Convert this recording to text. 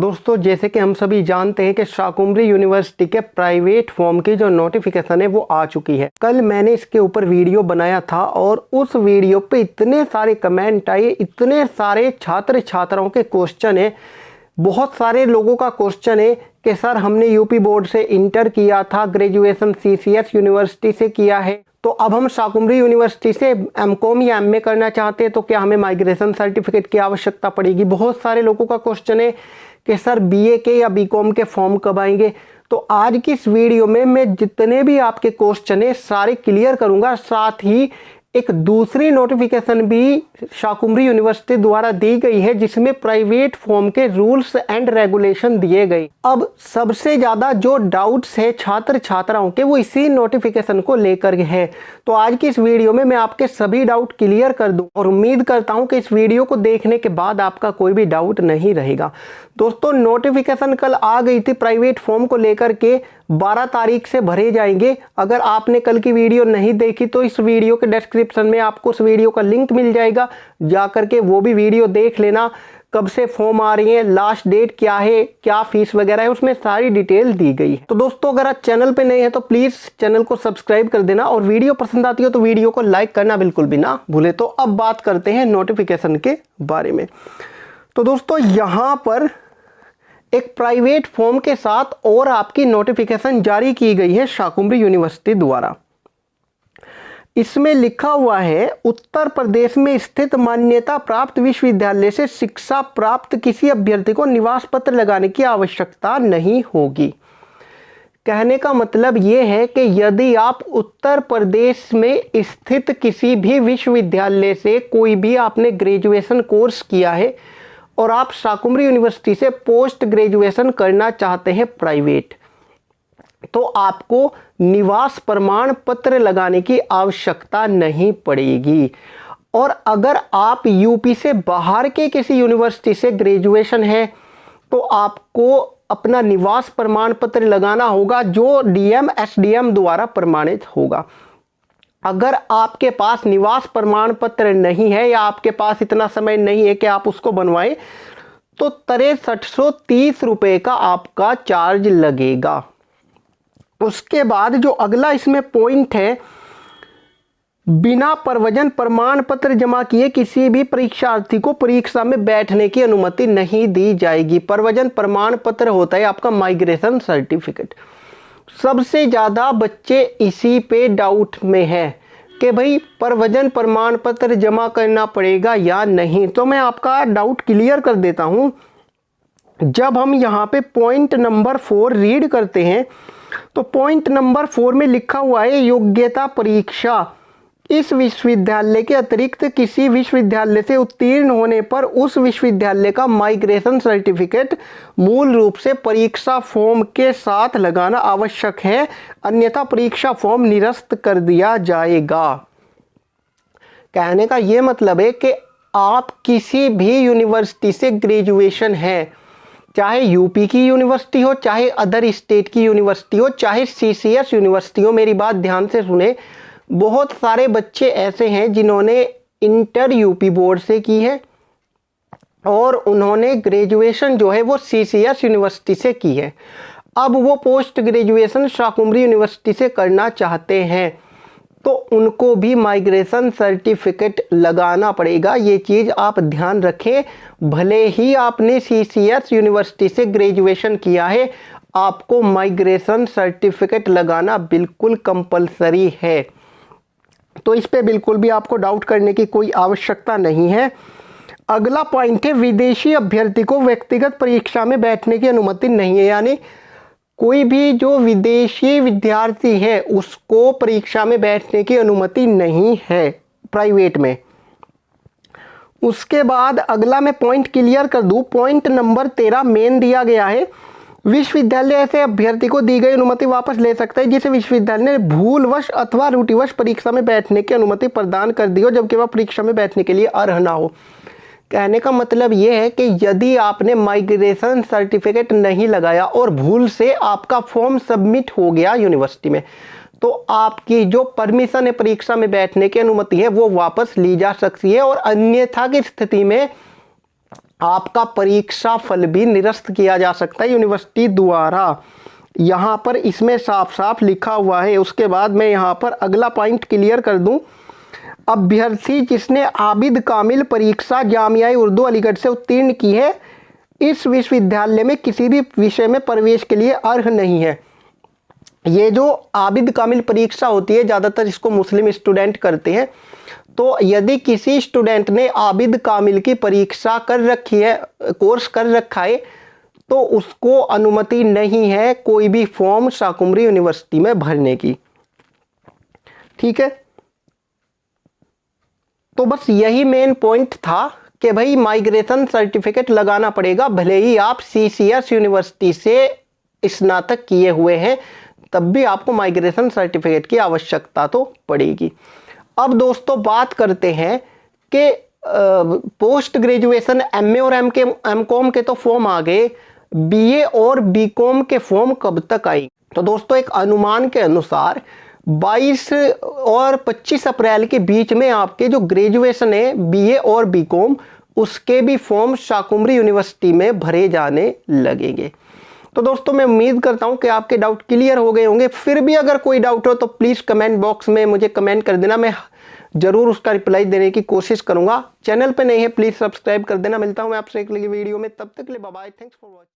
दोस्तों जैसे कि हम सभी जानते हैं कि शाकुंभरी यूनिवर्सिटी के प्राइवेट फॉर्म की जो नोटिफिकेशन है वो आ चुकी है। कल मैंने इसके ऊपर वीडियो बनाया था और उस वीडियो पे इतने सारे कमेंट आए, इतने सारे छात्र छात्राओं के क्वेश्चन है, बहुत सारे लोगों का क्वेश्चन है कि सर हमने यूपी बोर्ड से इंटर किया था, ग्रेजुएशन सीसीएस यूनिवर्सिटी से किया है, तो अब हम शाकुंभरी यूनिवर्सिटी से एमकॉम या एमए करना चाहते हैं तो क्या हमें माइग्रेशन सर्टिफिकेट की आवश्यकता पड़ेगी। बहुत सारे लोगों का क्वेश्चन है कि सर बीए के या बीकॉम के फॉर्म कब आएंगे। तो आज की इस वीडियो में मैं जितने भी आपके क्वेश्चन है सारे क्लियर करूंगा, साथ ही एक दूसरी नोटिफिकेशन भी शाकुंभरी यूनिवर्सिटी द्वारा दी गई है जिसमें प्राइवेट फॉर्म के रूल्स एंड रेगुलेशन दिए गए। अब सबसे ज्यादा जो डाउट्स है छात्र छात्राओं के वो इसी नोटिफिकेशन को लेकर है। तो आज की इस वीडियो में मैं आपके सभी डाउट क्लियर कर दूं और उम्मीद करता हूं कि इस वीडियो को देखने के बाद आपका कोई भी डाउट नहीं रहेगा। दोस्तों नोटिफिकेशन कल आ गई थी प्राइवेट फॉर्म को लेकर के, 12 तारीख से भरे जाएंगे। अगर आपने कल की वीडियो नहीं देखी तो इस वीडियो के डिस्क्रिप्शन में आपको उस वीडियो का लिंक मिल जाएगा, जाकर के वो भी वीडियो देख लेना। कब से फॉर्म आ रही है, लास्ट डेट क्या है, क्या फीस वगैरह है, उसमें सारी डिटेल दी गई है। तो दोस्तों अगर आप चैनल पे नए हैं तो प्लीज चैनल को सब्सक्राइब कर देना और वीडियो पसंद आती हो तो वीडियो को लाइक करना बिल्कुल भी ना भूले। तो अब बात करते हैं नोटिफिकेशन के बारे में। तो दोस्तों यहां पर एक प्राइवेट फॉर्म के साथ और आपकी नोटिफिकेशन जारी की गई है शाकुंभरी यूनिवर्सिटी द्वारा। इसमें लिखा हुआ है उत्तर प्रदेश में स्थित मान्यता प्राप्त विश्वविद्यालय से शिक्षा प्राप्त किसी अभ्यर्थी को निवास पत्र लगाने की आवश्यकता नहीं होगी। कहने का मतलब यह है कि यदि आप उत्तर प्रदेश में स्थित किसी भी विश्वविद्यालय से कोई भी आपने ग्रेजुएशन कोर्स किया है और आप शाकुंभरी यूनिवर्सिटी से पोस्ट ग्रेजुएशन करना चाहते हैं प्राइवेट, तो आपको निवास प्रमाण पत्र लगाने की आवश्यकता नहीं पड़ेगी। और अगर आप यूपी से बाहर के किसी यूनिवर्सिटी से ग्रेजुएशन है तो आपको अपना निवास प्रमाण पत्र लगाना होगा जो डीएम एसडीएम द्वारा प्रमाणित होगा। अगर आपके पास निवास प्रमाण पत्र नहीं है या आपके पास इतना समय नहीं है कि आप उसको बनवाएं तो 6330 रुपये का आपका चार्ज लगेगा। उसके बाद जो अगला इसमें पॉइंट है, बिना प्रवजन प्रमाण पत्र जमा किए किसी भी परीक्षार्थी को परीक्षा में बैठने की अनुमति नहीं दी जाएगी। प्रवजन प्रमाण पत्र होता है आपका माइग्रेशन सर्टिफिकेट। सबसे ज़्यादा बच्चे इसी पे डाउट में है कि भाई प्रवजन प्रमाण पत्र जमा करना पड़ेगा या नहीं। तो मैं आपका डाउट क्लियर कर देता हूं। जब हम यहाँ पे पॉइंट नंबर 4 रीड करते हैं तो पॉइंट नंबर 4 में लिखा हुआ है योग्यता परीक्षा इस विश्वविद्यालय के अतिरिक्त किसी विश्वविद्यालय से उत्तीर्ण होने पर उस विश्वविद्यालय का माइग्रेशन सर्टिफिकेट मूल रूप से परीक्षा फॉर्म के साथ लगाना आवश्यक है, अन्यथा परीक्षा फॉर्म निरस्त कर दिया जाएगा। कहने का यह मतलब है कि आप किसी भी यूनिवर्सिटी से ग्रेजुएशन है, चाहे यूपी की यूनिवर्सिटी हो, चाहे अदर स्टेट की यूनिवर्सिटी हो, चाहे सीसीएस यूनिवर्सिटी हो, मेरी बात ध्यान से सुने। बहुत सारे बच्चे ऐसे हैं जिन्होंने इंटर यूपी बोर्ड से की है और उन्होंने ग्रेजुएशन जो है वो सीसीएस यूनिवर्सिटी से की है। अब वो पोस्ट ग्रेजुएशन शाकुंभरी यूनिवर्सिटी से करना चाहते हैं तो उनको भी माइग्रेशन सर्टिफिकेट लगाना पड़ेगा। ये चीज़ आप ध्यान रखें। भले ही आपने सीसीएस यूनिवर्सिटी से ग्रेजुएशन किया है, आपको माइग्रेशन सर्टिफिकेट लगाना बिल्कुल कंपलसरी है। तो इस पे बिल्कुल भी आपको डाउट करने की कोई आवश्यकता नहीं है। अगला पॉइंट है विदेशी अभ्यर्थी को व्यक्तिगत परीक्षा में बैठने की अनुमति नहीं है, यानी कोई भी जो विदेशी विद्यार्थी है उसको परीक्षा में बैठने की अनुमति नहीं है प्राइवेट में। उसके बाद अगला मैं पॉइंट क्लियर कर दूं, पॉइंट नंबर 13 मेन दिया गया है विश्वविद्यालय ऐसे अभ्यर्थी को दी गई अनुमति वापस ले सकता है जिसे विश्वविद्यालय ने भूलवश अथवा त्रुटिवश परीक्षा में बैठने की अनुमति प्रदान कर दी हो जबकि वह परीक्षा में बैठने के लिए अर्ह ना हो। कहने का मतलब यह है कि यदि आपने माइग्रेशन सर्टिफिकेट नहीं लगाया और भूल से आपका फॉर्म सबमिट हो गया यूनिवर्सिटी में तो आपकी जो परमिशन है परीक्षा में बैठने की अनुमति है वो वापस ली जा सकती है और अन्यथा की स्थिति में आपका परीक्षा फल भी निरस्त किया जा सकता है यूनिवर्सिटी द्वारा। यहाँ पर इसमें साफ साफ लिखा हुआ है। उसके बाद मैं यहाँ पर अगला पॉइंट क्लियर कर दूं। अभ्यर्थी जिसने आबिद कामिल परीक्षा जामिया उर्दू अलीगढ़ से उत्तीर्ण की है, इस विश्वविद्यालय में किसी भी विषय में प्रवेश के लिए अर्ह नहीं है। ये जो आबिद कामिल परीक्षा होती है, ज़्यादातर इसको मुस्लिम स्टूडेंट करते हैं। तो यदि किसी स्टूडेंट ने आबिद कामिल की परीक्षा कर रखी है, कोर्स कर रखा है, तो उसको अनुमति नहीं है कोई भी फॉर्म शाकुंभरी यूनिवर्सिटी में भरने की। ठीक है, तो बस यही मेन पॉइंट था कि भाई माइग्रेशन सर्टिफिकेट लगाना पड़ेगा, भले ही आप CCS यूनिवर्सिटी से स्नातक किए हुए हैं, तब भी आपको माइग्रेशन सर्टिफिकेट की आवश्यकता तो पड़ेगी। अब दोस्तों बात करते हैं कि पोस्ट ग्रेजुएशन MA और MCOM के तो फॉर्म आ गए, BA और BCom के फॉर्म कब तक आई? तो दोस्तों एक अनुमान के अनुसार 22 और 25 अप्रैल के बीच में आपके जो ग्रेजुएशन है BA और BCom, उसके भी फॉर्म शाकुंभरी यूनिवर्सिटी में भरे जाने लगेंगे। तो दोस्तों मैं उम्मीद करता हूं कि आपके डाउट क्लियर हो गए होंगे। फिर भी अगर कोई डाउट हो तो प्लीज़ कमेंट बॉक्स में मुझे कमेंट कर देना, मैं ज़रूर उसका रिप्लाई देने की कोशिश करूंगा। चैनल पे नहीं है प्लीज़ सब्सक्राइब कर देना। मिलता हूं मैं आपसे एक अगली वीडियो में, तब तक के लिए bye bye, thanks for watching.